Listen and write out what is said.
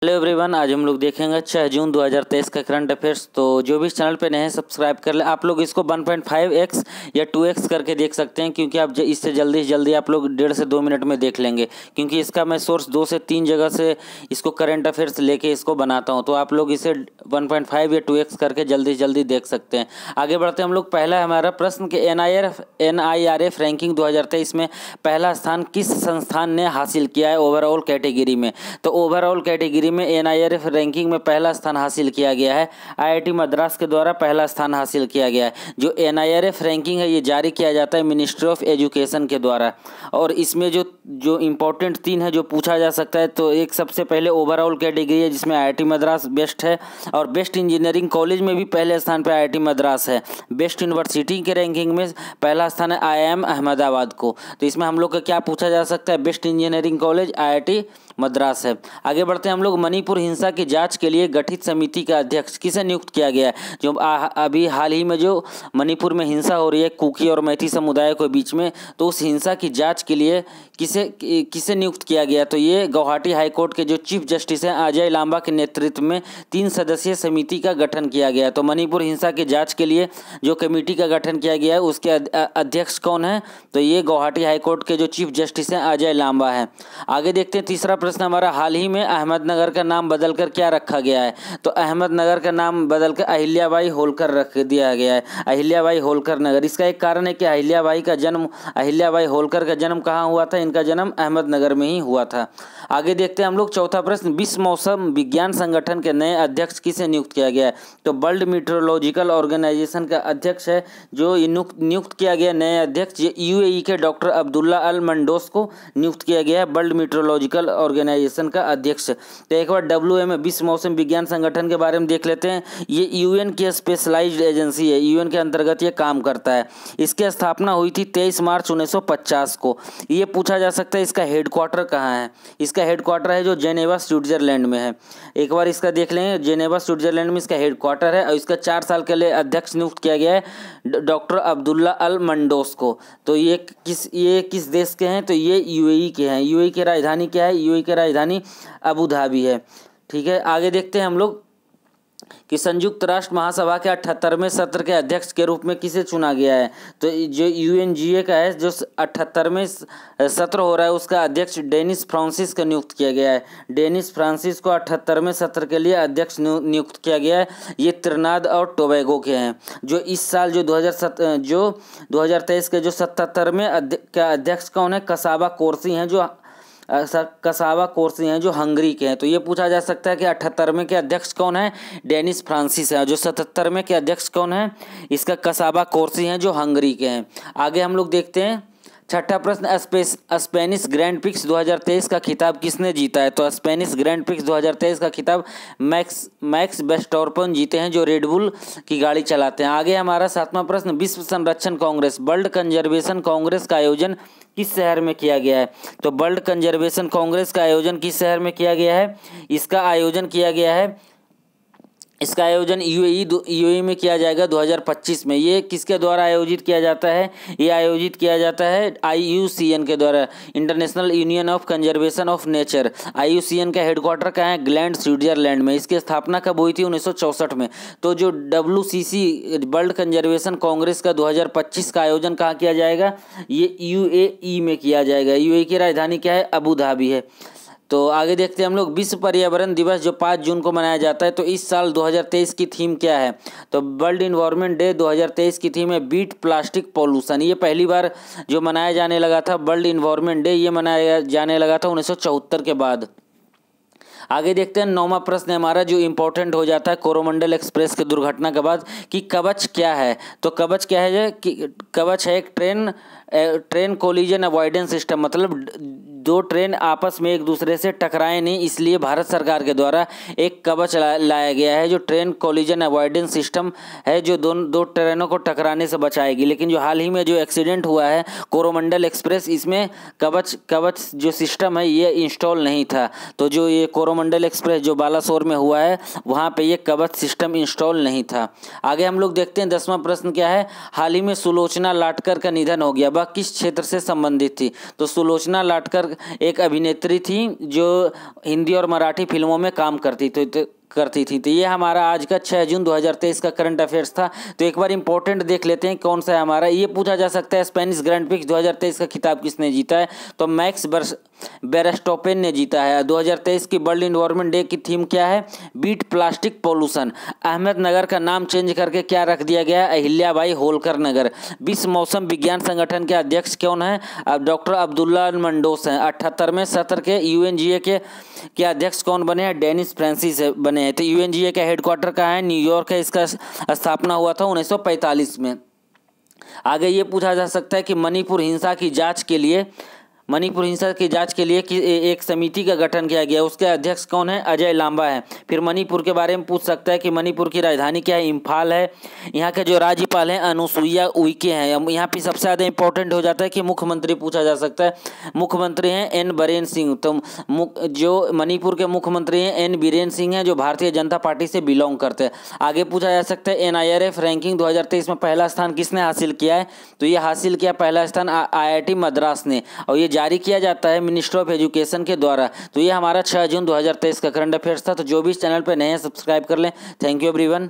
Hello everyone, आज हम लोग देखेंगे 6 जून 2023 का करंट अफेयर्स। तो जो भी इस चैनल पे नए हैं सब्सक्राइब कर ले। आप लोग इसको 1.5x या 2x करके देख सकते हैं, क्योंकि आप इससे जल्दी से जल्दी आप लोग 1.5 से 2 मिनट में देख लेंगे, क्योंकि इसका मैं सोर्स 2 से 3 जगह से इसको करंट अफेयर्स लेके इसको बनाता हूँ। तो आप लोग इसे 1.5 या 2x करके जल्दी से जल्दी देख सकते हैं। आगे बढ़ते हैं हम लोग। पहला हमारा प्रश्न कि NIRF रैंकिंग 2023 में पहला स्थान किस संस्थान ने हासिल किया है ओवरऑल कैटेगरी में। तो ओवरऑल कैटेगरी में NIRF रैंकिंग में पहला स्थान हासिल किया गया है। IIT मद्रास के द्वारा पहला स्थान हासिल किया गया है। जो NIRF रैंकिंग है ये जारी किया जाता है मिनिस्ट्री ऑफ एजुकेशन के द्वारा। और इसमें जो इम्पोर्टेंट 3 है जो पूछा जा सकता है, तो एक सबसे पहले ओवरऑल कैटेगरी है जिसमें IIT मद्रास बेस्ट है, और बेस्ट इंजीनियरिंग कॉलेज में भी पहले स्थान पर IIT मद्रास है। बेस्ट यूनिवर्सिटी के रैंकिंग में पहला स्थान है IIM अहमदाबाद को। तो इसमें हम लोग का क्या पूछा जा सकता है, best engineering college IIT Madras है। आगे बढ़ते हैं हम लोग। मणिपुर हिंसा की जांच के लिए गठित समिति का अध्यक्ष किसे नियुक्त किया गया है। जो अभी हाल ही में जो मणिपुर में हिंसा हो रही है कुकी और मैथी समुदाय के बीच में, तो उस हिंसा की जांच के लिए किसे नियुक्त किया गया। तो ये गुवाहाटी हाईकोर्ट के जो चीफ जस्टिस हैं अजय लांबा के नेतृत्व में 3 सदस्यीय समिति का गठन किया गया। तो मणिपुर हिंसा की जाँच के लिए जो कमेटी का गठन किया गया है उसके अध्यक्ष कौन है, तो ये गुवाहाटी हाईकोर्ट के जो चीफ जस्टिस हैं अजय लांबा है। आगे देखते हैं तीसरा प्रश्न हमारा। हाल ही में अहमदनगर का नाम बदलकर क्या रखा गया है। तो अहमदनगर का नाम बदलकर अहिल्याबाई होलकर रख दिया गया है, अहिल्याबाई होलकर नगर। इसका एक कारण है कि अहिल्याबाई होलकर का जन्म कहाँ हुआ था, इनका जन्म अहमदनगर में ही हुआ था। आगे देखते हैं हम लोग चौथा प्रश्न। विश्व मौसम विज्ञान संगठन के नए अध्यक्ष किसे नियुक्त किया गया है। तो वर्ल्ड मीटरोलॉजिकल ऑर्गेनाइजेशन का अध्यक्ष है जो नियुक्त किया गया नए अध्यक्ष UAE के डॉक्टर अब्दुल्ला अल मंडोस को नियुक्त किया गया है वर्ल्ड मीटरोलॉजिकल ऑर्गेनाइजेशन का अध्यक्ष। तो एक बार WM विश्व मौसम विज्ञान संगठन के बारे में देख लेते हैं। ये UN की स्पेशलाइज्ड एजेंसी है, UN के अंतर्गत ये काम करता है। इसकी स्थापना हुई थी 23 मार्च 1950 को। ये पूछा जा सकता है इसका हेडक्वार्टर कहाँ है। इसका हेडक्वार्टर है जो जेनेवा स्विट्जरलैंड में है। एक बार इसका देख लेंगे, जेनेवा स्विट्जरलैंड में इसका हेडक्वार्टर है, और इसका 4 साल के लिए अध्यक्ष नियुक्त किया गया है डॉक्टर अब्दुल्ला अल मंडोस को। तो ये किस देश के हैं, तो ये UAE के हैं। UAE की राजधानी क्या है, UAE की राजधानी अबू धाबी है। ठीक है, आगे देखते हैं हम लोग कि संयुक्त राष्ट्र महासभा के 78वें सत्र के अध्यक्ष के रूप में किसे चुना गया है। तो जो UNGA का है जो 78वें सत्र हो रहा है उसका अध्यक्ष डेनिस फ्रांसिस को नियुक्त किया गया है। डेनिस फ्रांसिस को 78वें सत्र के लिए अध्यक्ष नियुक्त किया गया है। ये त्रिनाद और टोबैगो के हैं। जो इस साल जो 2023 के जो 77वें का अध्यक्ष कौन है, कसाबा कोर्सी हैं जो हंगरी के हैं। तो ये पूछा जा सकता है कि 78वें के अध्यक्ष कौन है, डेनिस फ्रांसिस है। जो 77वें के अध्यक्ष कौन है, इसका कसाबा कोर्सी हैं जो हंगरी के हैं। आगे हम लोग देखते हैं छठा प्रश्न। स्पेनिश ग्रैंड प्रिक्स 2023 का खिताब किसने जीता है। तो स्पेनिश ग्रैंड प्रिक्स 2023 का खिताब मैक्स वेस्टर्पेन जीते हैं जो रेडबुल की गाड़ी चलाते हैं। आगे हमारा 7वां प्रश्न। विश्व संरक्षण कांग्रेस वर्ल्ड कंजर्वेशन कांग्रेस का आयोजन किस शहर में किया गया है। तो वर्ल्ड कंजर्वेशन कांग्रेस का आयोजन किस शहर में किया गया है, इसका आयोजन UAE में किया जाएगा 2025 में। ये किसके द्वारा आयोजित किया जाता है, ये आयोजित किया जाता है IUCN के द्वारा, international union of conservation of nature. IUCN का हेडक्वार्टर कहाँ है, ग्लैंड स्विट्जरलैंड में। इसकी स्थापना कब हुई थी, 1964 में। तो जो WCC वर्ल्ड कंजर्वेशन कांग्रेस का 2025 का आयोजन कहाँ किया जाएगा, ये UAE में किया जाएगा। UAE की राजधानी क्या है, अबू धाबी है। तो आगे देखते हैं हम लोग। विश्व पर्यावरण दिवस जो 5 जून को मनाया जाता है, तो इस साल 2023 की थीम क्या है। तो वर्ल्ड इन्वायरमेंट डे 2023 की थीम है बीट प्लास्टिक पॉल्यूशन। ये पहली बार जो मनाया जाने लगा था वर्ल्ड इन्वायरमेंट डे, ये मनाया जाने लगा था 1974 के बाद। आगे देखते हैं 9वां प्रश्न हमारा जो इम्पोर्टेंट हो जाता है कोरोमंडल एक्सप्रेस की दुर्घटना के बाद कि कवच क्या है। तो कवच क्या है कि कवच है एक ट्रेन कोलिजन अवॉइडेंस सिस्टम, मतलब 2 ट्रेन आपस में एक दूसरे से टकराए नहीं, इसलिए भारत सरकार के द्वारा एक कवच लाया गया है जो ट्रेन कोलिजन अवॉइडेंस सिस्टम है, जो दो ट्रेनों को टकराने से बचाएगी। लेकिन जो हाल ही में जो एक्सीडेंट हुआ है कोरोमंडल एक्सप्रेस, इसमें कवच जो सिस्टम है ये इंस्टॉल नहीं था। तो जो ये कोरोमंडल एक्सप्रेस जो बालासोर में हुआ है वहाँ पे ये कवच सिस्टम इंस्टॉल नहीं था। आगे हम लोग देखते हैं 10वां प्रश्न क्या है। हाल ही में सुलोचना लाटकर का निधन हो गया। वह किस क्षेत्र से संबंधित थी? तो सुलोचना लाटकर एक अभिनेत्री थी जो हिंदी और मराठी फिल्मों में काम करती थी। तो ये हमारा आज का 6 जून 2023 का करंट अफेयर्स था। तो एक बार इंपॉर्टेंट देख लेते हैं कौन सा है हमारा। ये पूछा जा सकता है स्पेनिश ग्रैंड प्रिक्स 2023 का खिताब किसने जीता है? तो मैक्स वेरस्टैपेन ने जीता है। 2023 की वर्ल्ड एनवायरनमेंट डे की थीम क्या है? Beat plastic pollution. अहमदनगर का नाम चेंज करके क्या रख दिया गया है? अहिल्याबाई होलकर नगर। विश्व मौसम विज्ञान संगठन के अध्यक्ष कौन है? अब डॉक्टर अब्दुल्ला मंडोस हैं। 78वें सत्र के यूएनजीए के अध्यक्ष कौन बने हैं? डेनिस फ्रांसिस बने हैं। तो यूएनजीए का हेडक्वार्टर कहाँ है? न्यूयॉर्क है। इसका स्थापना हुआ था 1945 में। आगे ये पूछा जा सकता है कि मणिपुर हिंसा की जांच के लिए एक समिति का गठन किया गया, उसके अध्यक्ष कौन है? अजय लांबा है। फिर मणिपुर के बारे में पूछ सकता है कि मणिपुर की राजधानी क्या है? इम्फाल है। यहाँ के जो राज्यपाल हैं अनुसुईया उइके हैं। यहाँ पे सबसे ज़्यादा इंपॉर्टेंट हो जाता है कि मुख्यमंत्री पूछा जा सकता है। मुख्यमंत्री हैं एन बीरेन सिंह। तो जो मणिपुर के मुख्यमंत्री हैं एन बीरेन सिंह हैं, जो भारतीय जनता पार्टी से बिलोंग करते हैं। आगे पूछा जा सकता है NIRF रैंकिंग 2023 में पहला स्थान किसने हासिल किया है? तो ये हासिल किया पहला स्थान IIT मद्रास ने, और ये जारी किया जाता है मिनिस्ट्री ऑफ एजुकेशन के द्वारा। तो ये हमारा 6 जून 2023 का करंट अफेयर्स था। तो जो भी इस चैनल पर नए हैं सब्सक्राइब कर लें। Thank you everyone.